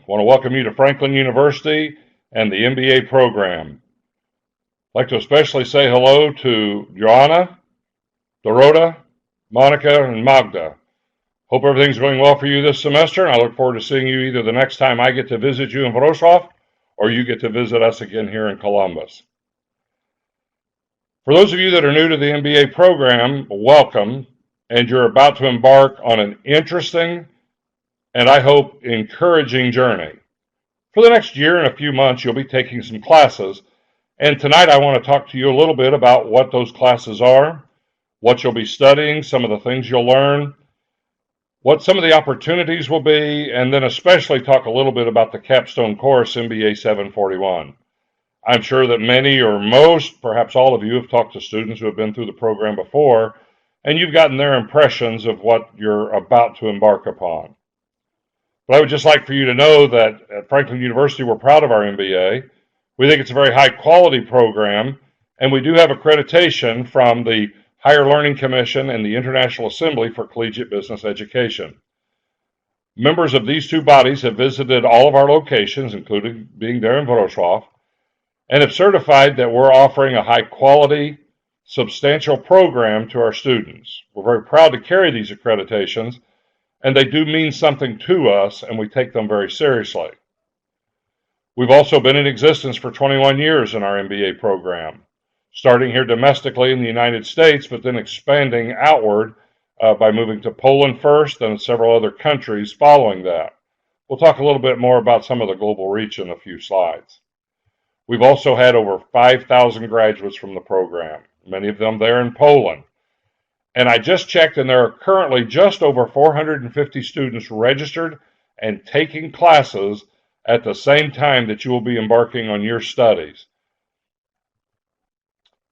I want to welcome you to Franklin University and the MBA program. I'd like to especially say hello to Joanna, Dorota, Monica, and Magda. Hope everything's going well for you this semester, and I look forward to seeing you either the next time I get to visit you in Wrocław or you get to visit us again here in Columbus. For those of you that are new to the MBA program, welcome, and you're about to embark on an interesting and I hope encouraging journey. For the next year and a few months, you'll be taking some classes, and tonight I want to talk to you a little bit about what those classes are, what you'll be studying, some of the things you'll learn, what some of the opportunities will be, and then especially talk a little bit about the capstone course, MBA 741. I'm sure that many or most, perhaps all of you, have talked to students who have been through the program before, and you've gotten their impressions of what you're about to embark upon. But I would just like for you to know that at Franklin University, we're proud of our MBA. We think it's a very high quality program, and we do have accreditation from the Higher Learning Commission and the International Assembly for Collegiate Business Education. Members of these two bodies have visited all of our locations, including being there in Wrocław, and have certified that we're offering a high quality, substantial program to our students. We're very proud to carry these accreditations, and they do mean something to us, and we take them very seriously. We've also been in existence for 21 years in our MBA program, starting here domestically in the United States, but then expanding outward by moving to Poland first and several other countries following that. We'll talk a little bit more about some of the global reach in a few slides. We've also had over 5,000 graduates from the program, many of them there in Poland. And I just checked, and there are currently just over 450 students registered and taking classes at the same time that you will be embarking on your studies.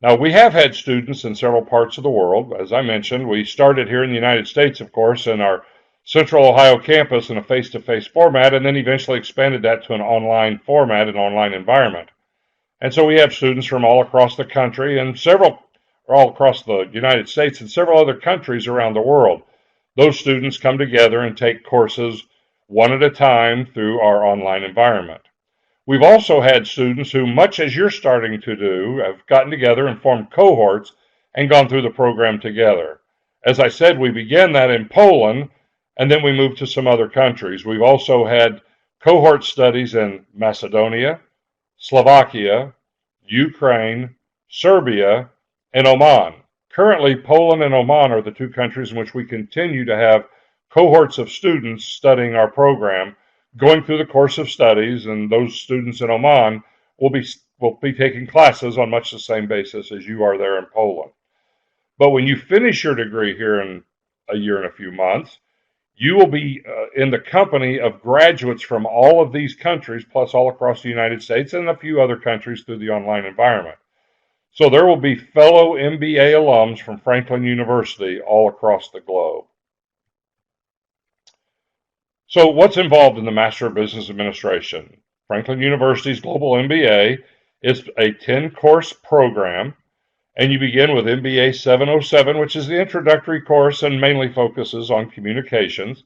Now, we have had students in several parts of the world. As I mentioned, we started here in the United States, of course, in our Central Ohio campus in a face-to-face format, and then eventually expanded that to an online format, an online environment. And so we have students from all across the country and all across the United States and several other countries around the world. Those students come together and take courses one at a time through our online environment. We've also had students who, much as you're starting to do, have gotten together and formed cohorts and gone through the program together. As I said, we began that in Poland, and then we moved to some other countries. We've also had cohort studies in Macedonia, Slovakia, Ukraine, Serbia, and Oman. Currently, Poland and Oman are the two countries in which we continue to have cohorts of students studying our program, going through the course of studies, and those students in Oman will be taking classes on much the same basis as you are there in Poland. But when you finish your degree here in a year and a few months, you will be in the company of graduates from all of these countries, plus all across the United States and a few other countries through the online environment. So there will be fellow MBA alums from Franklin University all across the globe. So what's involved in the Master of Business Administration? Franklin University's Global MBA is a 10-course program, and you begin with MBA 707, which is the introductory course and mainly focuses on communications.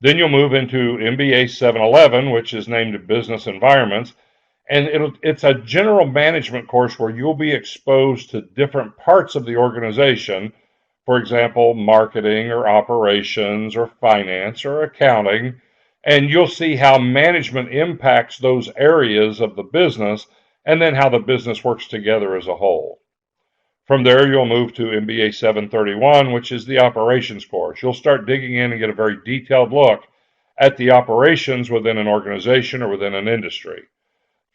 Then you'll move into MBA 711, which is named Business Environments, and it's a general management course where you'll be exposed to different parts of the organization, for example, marketing or operations or finance or accounting, and you'll see how management impacts those areas of the business and then how the business works together as a whole. From there, you'll move to MBA 731, which is the operations course. You'll start digging in and get a very detailed look at the operations within an organization or within an industry.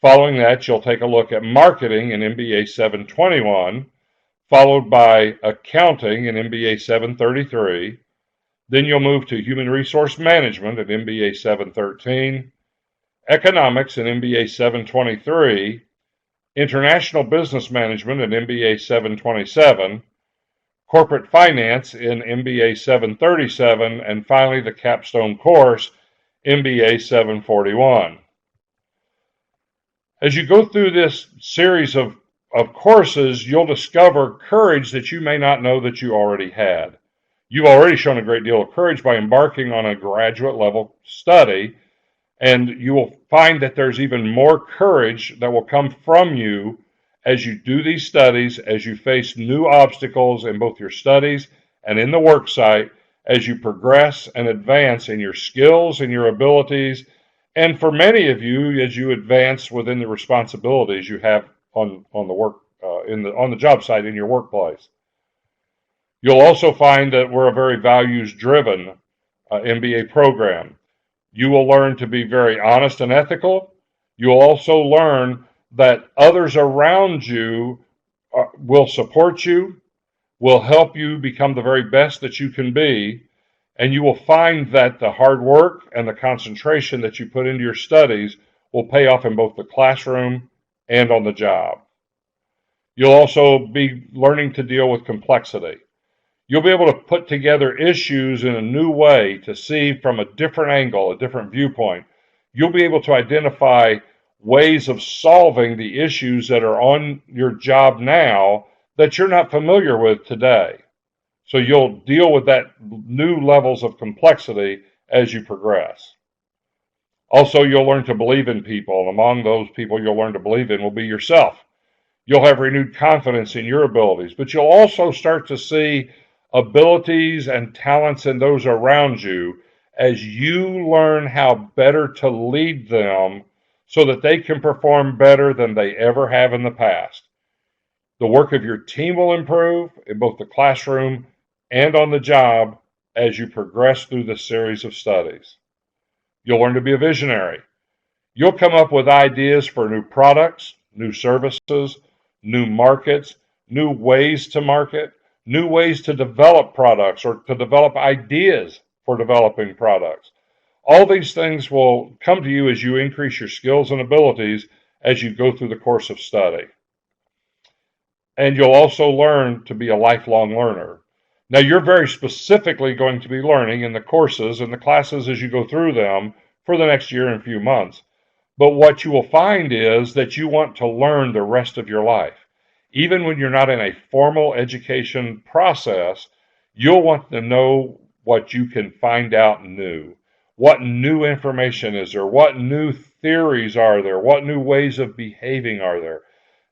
Following that, you'll take a look at marketing in MBA 721, followed by accounting in MBA 733. Then you'll move to human resource management at MBA 713, economics in MBA 723, international business management in MBA 727, corporate finance in MBA 737, and finally the capstone course, MBA 741. As you go through this series of courses, you'll discover courage that you may not know that you already had. You've already shown a great deal of courage by embarking on a graduate level study, And you will find that there's even more courage that will come from you as you do these studies, as you face new obstacles in both your studies and in the work site, as you progress and advance in your skills and your abilities, and for many of you, as you advance within the responsibilities you have on the work on the job site in your workplace. You'll also find that we're a very values-driven MBA program. You will learn to be very honest and ethical. You'll also learn that others around you will support you, will help you become the very best that you can be, and you will find that the hard work and the concentration that you put into your studies will pay off in both the classroom and on the job. You'll also be learning to deal with complexity. You'll be able to put together issues in a new way to see from a different angle, a different viewpoint. You'll be able to identify ways of solving the issues that are on your job now that you're not familiar with today. So you'll deal with that new levels of complexity as you progress. Also, you'll learn to believe in people, and among those people you'll learn to believe in will be yourself. You'll have renewed confidence in your abilities, but you'll also start to see abilities and talents in those around you as you learn how better to lead them so that they can perform better than they ever have in the past. The work of your team will improve in both the classroom and on the job as you progress through this series of studies. You'll learn to be a visionary. You'll come up with ideas for new products, new services, new markets, new ways to market, new ways to develop products or to develop ideas for developing products. All these things will come to you as you increase your skills and abilities as you go through the course of study. And you'll also learn to be a lifelong learner. Now, you're very specifically going to be learning in the courses and the classes as you go through them for the next year and few months. But what you will find is that you want to learn the rest of your life. Even when you're not in a formal education process, you'll want to know what you can find out new. What new information is there? What new theories are there? What new ways of behaving are there?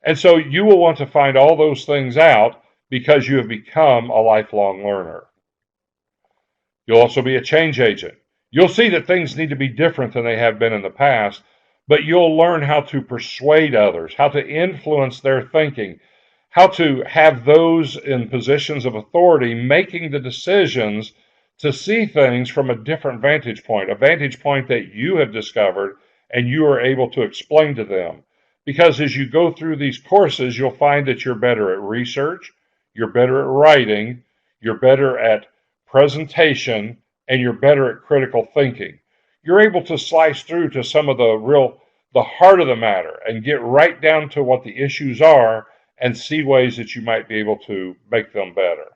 And so you will want to find all those things out because you have become a lifelong learner. You'll also be a change agent. You'll see that things need to be different than they have been in the past, but you'll learn how to persuade others, how to influence their thinking, how to have those in positions of authority making the decisions to see things from a different vantage point, a vantage point that you have discovered and you are able to explain to them. Because as you go through these courses, you'll find that you're better at research, you're better at writing, you're better at presentation, and you're better at critical thinking. You're able to slice through to some of the heart of the matter and get right down to what the issues are and see ways that you might be able to make them better.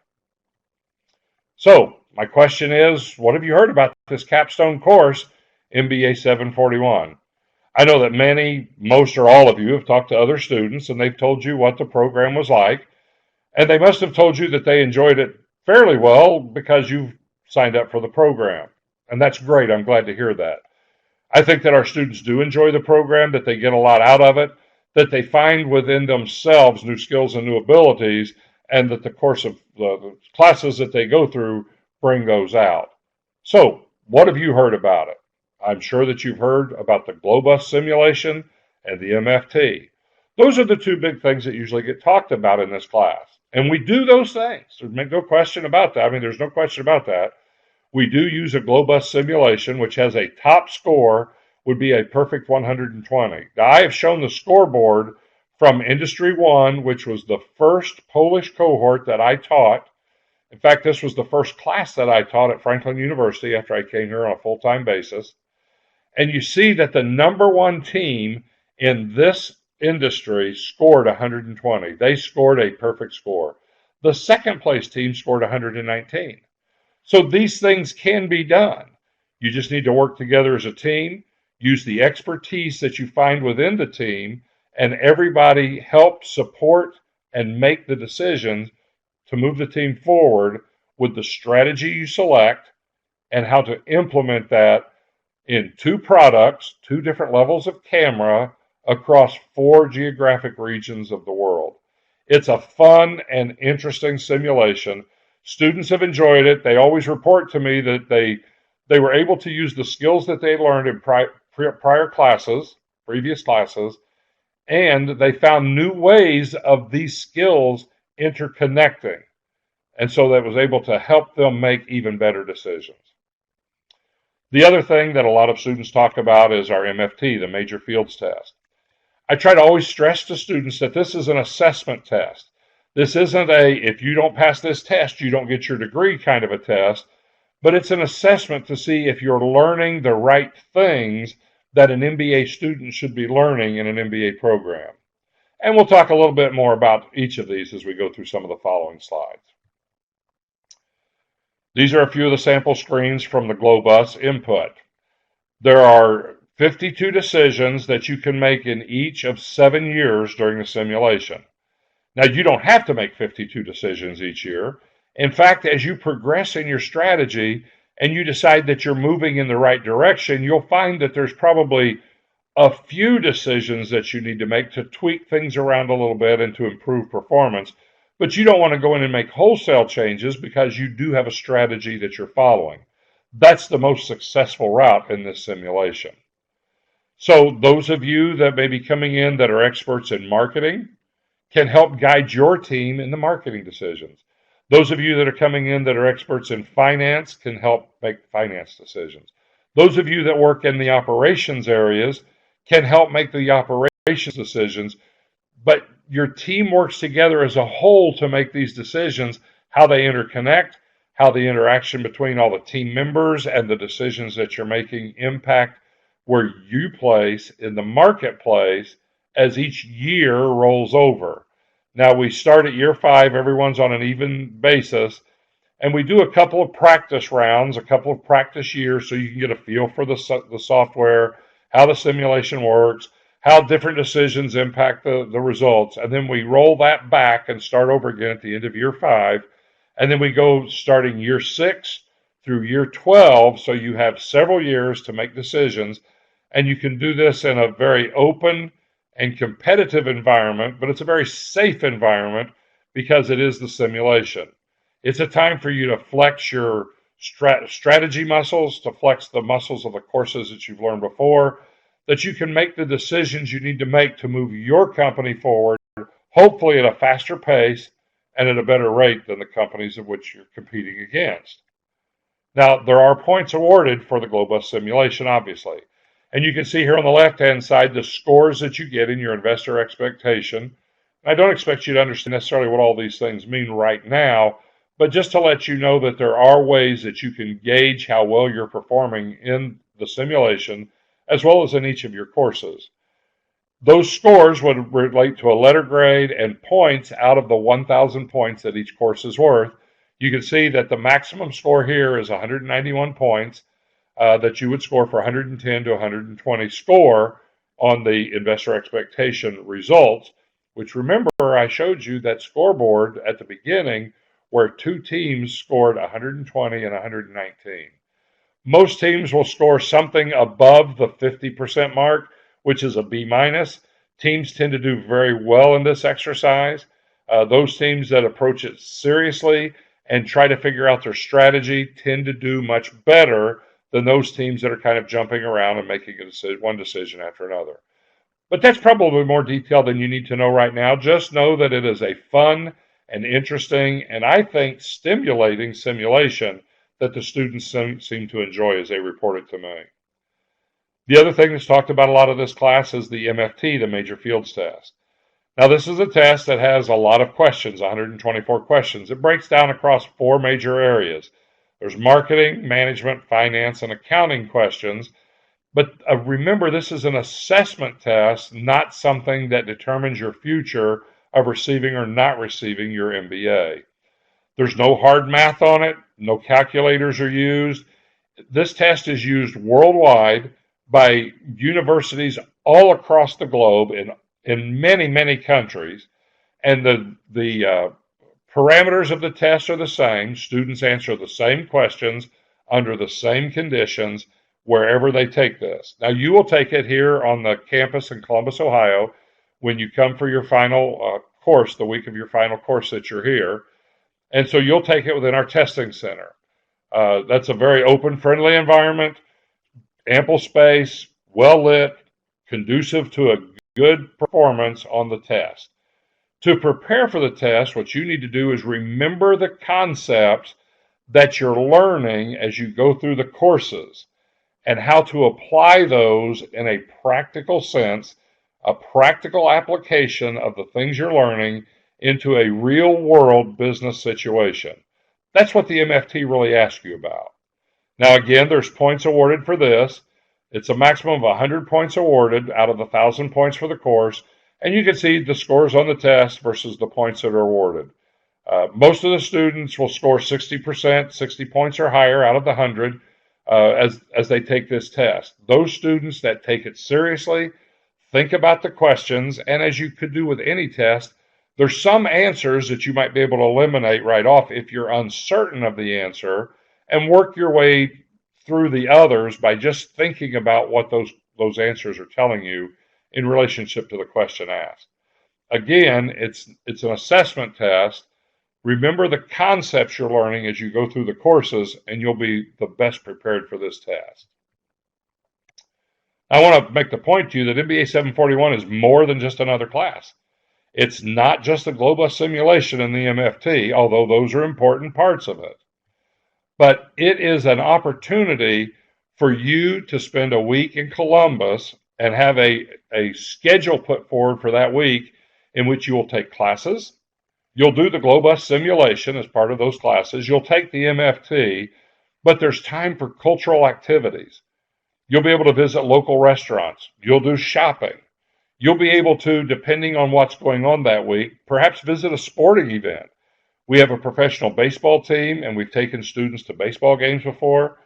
So, my question is, what have you heard about this capstone course, MBA 741? I know that many, most or all of you have talked to other students and they've told you what the program was like, and they must have told you that they enjoyed it fairly well because you've signed up for the program. And that's great. I'm glad to hear that. I think that our students do enjoy the program, that they get a lot out of it, that they find within themselves new skills and new abilities, and that the course of the classes that they go through bring those out. So, what have you heard about it? I'm sure that you've heard about the Globus simulation and the MFT. Those are the two big things that usually get talked about in this class. And we do those things. There's no question about that. I mean, there's no question about that. We do use a Globus simulation, which has a top score would be a perfect 120. Now, I have shown the scoreboard from Industry 1, which was the first Polish cohort that I taught. In fact, this was the first class that I taught at Franklin University after I came here on a full-time basis. And you see that the number one team in this industry scored 120. They scored a perfect score. The second place team scored 119. So these things can be done. You just need to work together as a team, use the expertise that you find within the team, and everybody help support and make the decisions to move the team forward with the strategy you select and how to implement that in 2 products, 2 different levels of camera across 4 geographic regions of the world. It's a fun and interesting simulation. Students have enjoyed it. They always report to me that they were able to use the skills that they learned in prior classes, previous classes, and they found new ways of these skills interconnecting. And so that was able to help them make even better decisions. The other thing that a lot of students talk about is our MFT, the Major Fields Test. I try to always stress to students that this is an assessment test. This isn't a, if you don't pass this test, you don't get your degree kind of a test, but it's an assessment to see if you're learning the right things that an MBA student should be learning in an MBA program. And we'll talk a little bit more about each of these as we go through some of the following slides. These are a few of the sample screens from the GloBus input. There are 52 decisions that you can make in each of 7 years during the simulation. Now, you don't have to make 52 decisions each year. In fact, as you progress in your strategy and you decide that you're moving in the right direction, you'll find that there's probably a few decisions that you need to make to tweak things around a little bit and to improve performance. But you don't want to go in and make wholesale changes because you do have a strategy that you're following. That's the most successful route in this simulation. So those of you that may be coming in that are experts in marketing can help guide your team in the marketing decisions. Those of you that are coming in that are experts in finance can help make finance decisions. Those of you that work in the operations areas can help make the operations decisions, but your team works together as a whole to make these decisions, how they interconnect, how the interaction between all the team members and the decisions that you're making impact where you place in the marketplace as each year rolls over. Now, we start at year 5, everyone's on an even basis, and we do a couple of practice rounds, a couple of practice years, so you can get a feel for the software, how the simulation works, how different decisions impact the results, and then we roll that back and start over again at the end of year 5, and then we go starting year 6 through year 12, so you have several years to make decisions, and you can do this in a very open and competitive environment, but it's a very safe environment because it is the simulation. It's a time for you to flex your strategy muscles, to flex the muscles of the courses that you've learned before, that you can make the decisions you need to make to move your company forward, hopefully at a faster pace and at a better rate than the companies of which you're competing against. Now, there are points awarded for the GloBus simulation, obviously. And you can see here on the left-hand side the scores that you get in your investor expectation. I don't expect you to understand necessarily what all these things mean right now, but just to let you know that there are ways that you can gauge how well you're performing in the simulation, as well as in each of your courses. Those scores would relate to a letter grade and points out of the 1,000 points that each course is worth. You can see that the maximum score here is 191 points. That you would score for 110 to 120 score on the investor expectation results, which remember I showed you that scoreboard at the beginning where 2 teams scored 120 and 119. Most teams will score something above the 50% mark, which is a B minus. Teams tend to do very well in this exercise. Those teams that approach it seriously and try to figure out their strategy tend to do much better than those teams that are kind of jumping around and making one decision after another. But that's probably more detail than you need to know right now. Just know that it is a fun and interesting and I think stimulating simulation that the students seem to enjoy as they report it to me. The other thing that's talked about a lot of this class is the MFT, the Major Fields Test. Now, this is a test that has a lot of questions, 124 questions. It breaks down across 4 major areas. There's marketing, management, finance, and accounting questions. But remember, this is an assessment test, not something that determines your future of receiving or not receiving your MBA. There's no hard math on it. No calculators are used. This test is used worldwide by universities all across the globe in many, many countries. And the parameters of the test are the same. Students answer the same questions under the same conditions wherever they take this. Now, you will take it here on the campus in Columbus, Ohio, when you come for your final course, the week of your final course that you're here. And so you'll take it within our testing center. That's a very open, friendly environment, ample space, well lit, conducive to a good performance on the test. To prepare for the test, what you need to do is remember the concepts that you're learning as you go through the courses and how to apply those in a practical sense, a practical application of the things you're learning into a real world business situation. That's what the MFT really asks you about. Now, again, there's points awarded for this. It's a maximum of 100 points awarded out of the 1,000 points for the course. And you can see the scores on the test versus the points that are awarded. Most of the students will score 60%, 60 points or higher out of the 100 as they take this test. Those students that take it seriously, think about the questions, and as you could do with any test, there's some answers that you might be able to eliminate right off if you're uncertain of the answer, and work your way through the others by just thinking about what those answers are telling you in relationship to the question asked. Again, it's an assessment test. Remember the concepts you're learning as you go through the courses, and you'll be the best prepared for this test. I want to make the point to you that MBA 741 is more than just another class. It's not just a global simulation in the MFT, although those are important parts of it. But it is an opportunity for you to spend a week in Columbus and have a schedule put forward for that week in which you will take classes. You'll do the Globus simulation as part of those classes. You'll take the MFT, but there's time for cultural activities. You'll be able to visit local restaurants. You'll do shopping. You'll be able to, depending on what's going on that week, perhaps visit a sporting event. We have a professional baseball team, and we've taken students to baseball games before.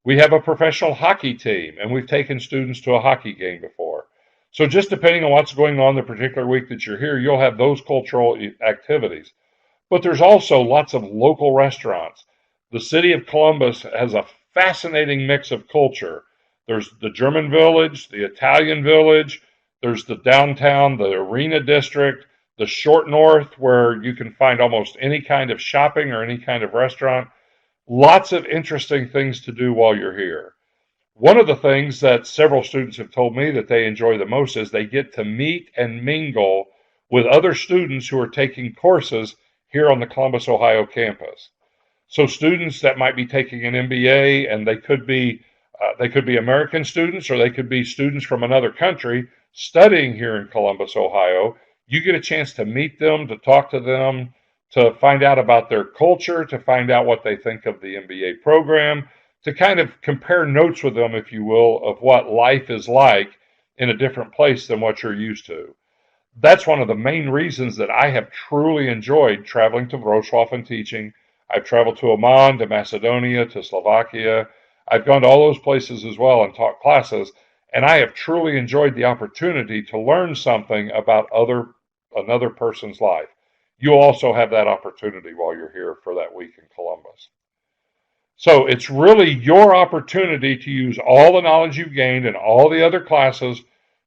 We have a professional hockey team, and we've taken students to a hockey game before. So just depending on what's going on the particular week that you're here, you'll have those cultural activities. But there's also lots of local restaurants. The city of Columbus has a fascinating mix of culture. There's the German village, the Italian village, there's the downtown, the arena district, the short north where you can find almost any kind of shopping or any kind of restaurant. Lots of interesting things to do while you're here. One of the things that several students have told me that they enjoy the most is they get to meet and mingle with other students who are taking courses here on the Columbus, Ohio campus. So students that might be taking an MBA, and they could be American students, or they could be students from another country studying here in Columbus, Ohio. You get a chance to meet them, to talk to them, to find out about their culture, to find out what they think of the MBA program, to kind of compare notes with them, if you will, of what life is like in a different place than what you're used to. That's one of the main reasons that I have truly enjoyed traveling to Wrocław and teaching. I've traveled to Oman, to Macedonia, to Slovakia. I've gone to all those places as well and taught classes, and I have truly enjoyed the opportunity to learn something about another person's life. You'll also have that opportunity while you're here for that week in Columbus. So it's really your opportunity to use all the knowledge you've gained in all the other classes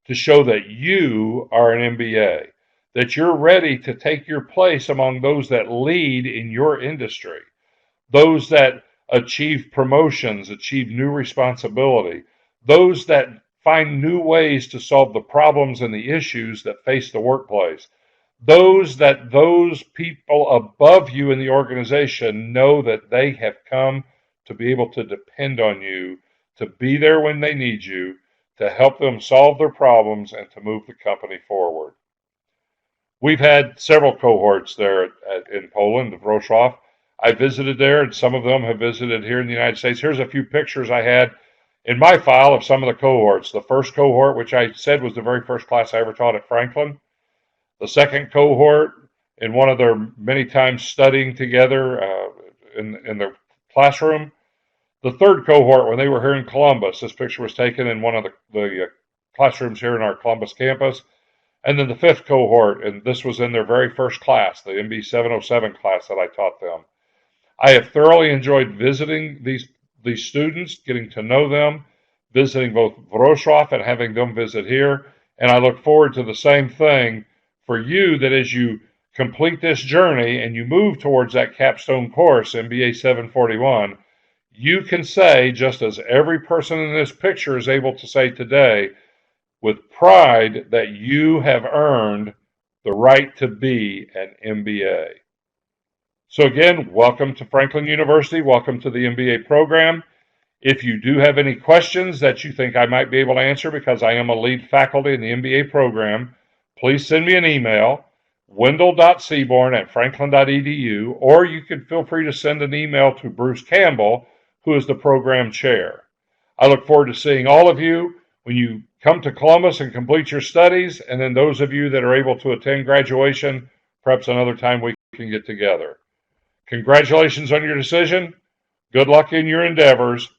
to show that you are an MBA, that you're ready to take your place among those that lead in your industry, those that achieve promotions, achieve new responsibility, those that find new ways to solve the problems and the issues that face the workplace, those people above you in the organization know that they have come to be able to depend on you, to be there when they need you, to help them solve their problems and to move the company forward. We've had several cohorts there in Poland, Wrocław. I visited there, and some of them have visited here in the United States. Here's a few pictures I had in my file of some of the cohorts. The first cohort, which I said was the very first class I ever taught at Franklin. The second cohort, in one of their many times studying together in the classroom. The third cohort, when they were here in Columbus, this picture was taken in one of the classrooms here in our Columbus campus. And then the fifth cohort, and this was in their very first class, the MB 707 class that I taught them. I have thoroughly enjoyed visiting these students, getting to know them. visiting both Wrocław and having them visit here. And I look forward to the same thing for you, that as you complete this journey and you move towards that capstone course, MBA 741, you can say, just as every person in this picture is able to say today, with pride, that you have earned the right to be an MBA. So again, welcome to Franklin University. Welcome to the MBA program. If you do have any questions that you think I might be able to answer, because I am a lead faculty in the MBA program, please send me an email, wendell.seaborn@franklin.edu, or you can feel free to send an email to Bruce Campbell, who is the program chair. I look forward to seeing all of you when you come to Columbus and complete your studies, and then those of you that are able to attend graduation, perhaps another time we can get together. Congratulations on your decision. Good luck in your endeavors,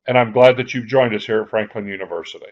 and I'm glad that you've joined us here at Franklin University.